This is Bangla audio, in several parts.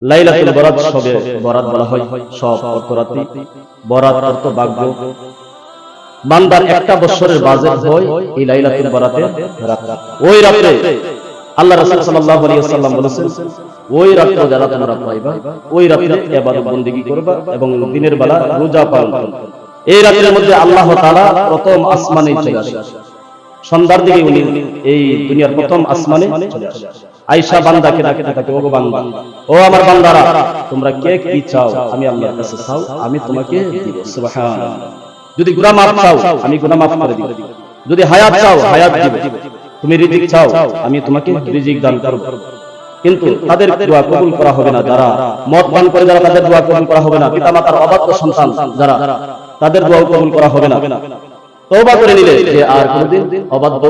লাইলাতুল বরাত সবে বরাত বলা হয়, সব অর্থরাত্রি, বরাত অর্থ ভাগ্য। বান্দার একটা বছরের বাজেট হয় এই লাইলাতুল বরাতের রাত। ওই রাতে আল্লাহ রাসূল সাল্লাল্লাহু আলাইহি ওয়াসাল্লাম বলেছেন, ওই রাতে যারা তোমরা পাইবা, ওই রাতে ইবাদত বندگی করবা এবং দিনের বেলা রোজা পালন করবা। এই রাতের মধ্যে আল্লাহ তাআলা প্রথম আসমানে চলে আসে, সন্ধ্যার দিকে উনি এই দুনিয়ার প্রথম আসমানে চলে আসে। আয়েশা বান্দাকে ডাকে, ও বান্দা, ও আমার বান্দারা, তোমরা কে কি চাও আমি আল্লাহর কাছে চাও, আমি তোমাকে দিব। সুবহানাল্লাহ। যদি গুনাহ মাফ চাও আমি গুনাহ মাফ করে দিব, যদি হায়াত চাও হায়াত দিব, তুমি রিজিক চাও আমি তোমাকে রিজিক দান করব। কিন্তু তাদের দোয়া কবুল করা হবে না যারা মদ পান করে, যারা তাদের দোয়া কবুল করা হবে না। পিতামাতার অবাধ্য সন্তান যারা, তাদের দোয়া কবুল করা হবে না। তওবা করে নিলে যে আর কোনদিন অবাধ্য,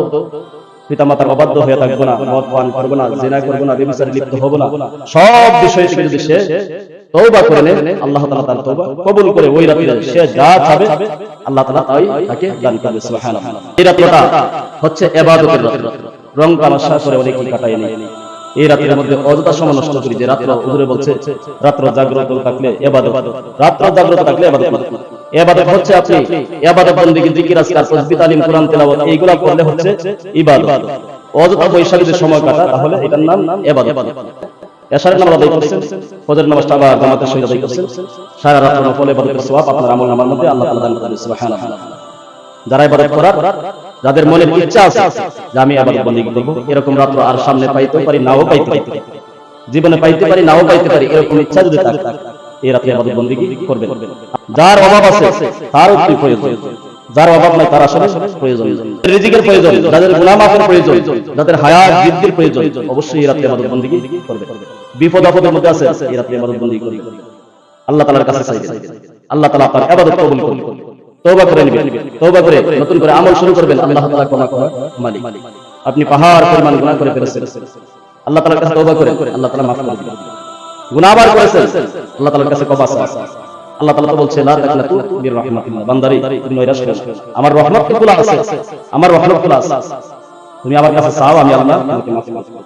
পিতামাতার অবাধ্য হয়ে থাকবো না, মদ পান করবো না, জিনা করবো না, ব্যভিচারে লিপ্ত হবো না, সব বিষয় থেকে যদি সে তওবা করে নেয়, আল্লাহ তাআলা তার তওবা কবুল করে ওই রাতে সে যা চাবে আল্লাহ তাআলা তাই তাকে দান করবে। সুবহানাল্লাহ। এই রাতটা হচ্ছে ইবাদতের রাত। রং তামাশা করে অনেক কাটায় নেই এই রাতের মধ্যে, অযথা সময় নষ্ট করি। যে রাত্র হুজুরে বলছে রাত্র জাগ্রত থাকলে ইবাদত, রাত্র জাগ্রত থাকলে ইবাদত। ইবাদত হচ্ছে আপনি ইবাদত বندگی, জিকির, আজকার, তাসবিহ, তালিম, কোরআন তেলাওয়াত এইগুলা করলে হচ্ছে ইবাদত। অযথা বৈশাখীতে সময় কাটা, তাহলে এটার নাম ইবাদত। এশারের নামাজ আদায় করছেন, ফজরের নামাজটা আবার জামাতের সঙ্গে আদায় করছেন, সারা রাত নফল ইবাদতের সওয়াব আপনার আমলনামার মধ্যে আল্লাহ তাআলা দান করবেন। সুবহানাল্লাহ। যারা ইবাদত করার, যাদের মনে ইচ্ছা আছে যে আমি ইবাদত বندگی করব, এরকম রাত আর সামনে পাইতে পারি, নাও পাইতে পারি, জীবনে পাইতে পারি, নাও পাইতে পারি, এরকম ইচ্ছা যদি থাকে এই রাতে ইবাদত বندگی করবেন। যার অভাব আছে তার অতি প্রয়োজন, যার অভাব নাই তার আসলে প্রয়োজন, রিজিকের প্রয়োজন, যাদের গুনাহ মাফের প্রয়োজন, যাদের হায়াত বৃদ্ধির প্রয়োজন, অবশ্যই এই রাতে ইবাদত বندگی করবে। বিপদ আপদের মধ্যে আছে এই রাতে ইবাদত বندگی করবে, আল্লাহ তাআলার কাছে চাইবেন, আল্লাহ তাআলা আপনার ইবাদত কবুল করবেন। তওবা করে নেবেন, তওবা করে নতুন করে আমল শুরু করবেন। আল্লাহ তাআলা ক্ষমা করার মালিক। আপনি পাহাড় পরিমাণ গুনাহ করে ফেলেছেন, আল্লাহ তাআলার কাছে তওবা করেন, আল্লাহ তাআলা মাফ করে দিবেন। গুনাহ আবার করেছেন, আল্লাহ তাআলার কাছে তওবা চান। আল্লাহ তাআলা তো বলছে লা তাকনাতু মির রাহমাতিল্লাহ, বান্দারে তুমি নৈরাশ করো, আমার রহমত খোলা আছে, আমার রহমত খোলা আছে, তুমি আমার কাছে চাও, আমি আল্লাহ তোমাকে মাফ করব।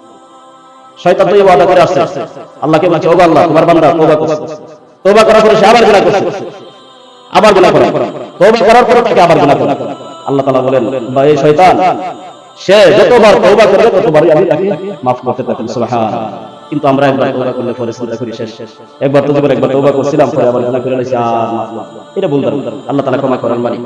শয়তান তো এই ওয়াদা করে আসছে, আল্লাহকে বলছে ও আল্লাহ তোমার বান্দা তওবা করছে, তওবা করার পরে সে আবার গুনাহ করছে, আবার গুনাহ করে, তওবা করার পরে তাকে আবার গুনাহ করে। আল্লাহ তাআলা বলেন বা এই শয়তান সে যতবার তওবা করবে ততবারই আমি তাকে maaf করতে থাকি। সুবহানাল্লাহ। কিন্তু আমরা একবার তওবা করলে পরে চিন্তা করি শেষ, একবার তো জীবনে একবার তওবা করছিলাম, পরে আবার গুনাহ করে লাইছি, আর মাফ, এটা ভুল। আল্লাহ তাআলা ক্ষমা করেন মালিক।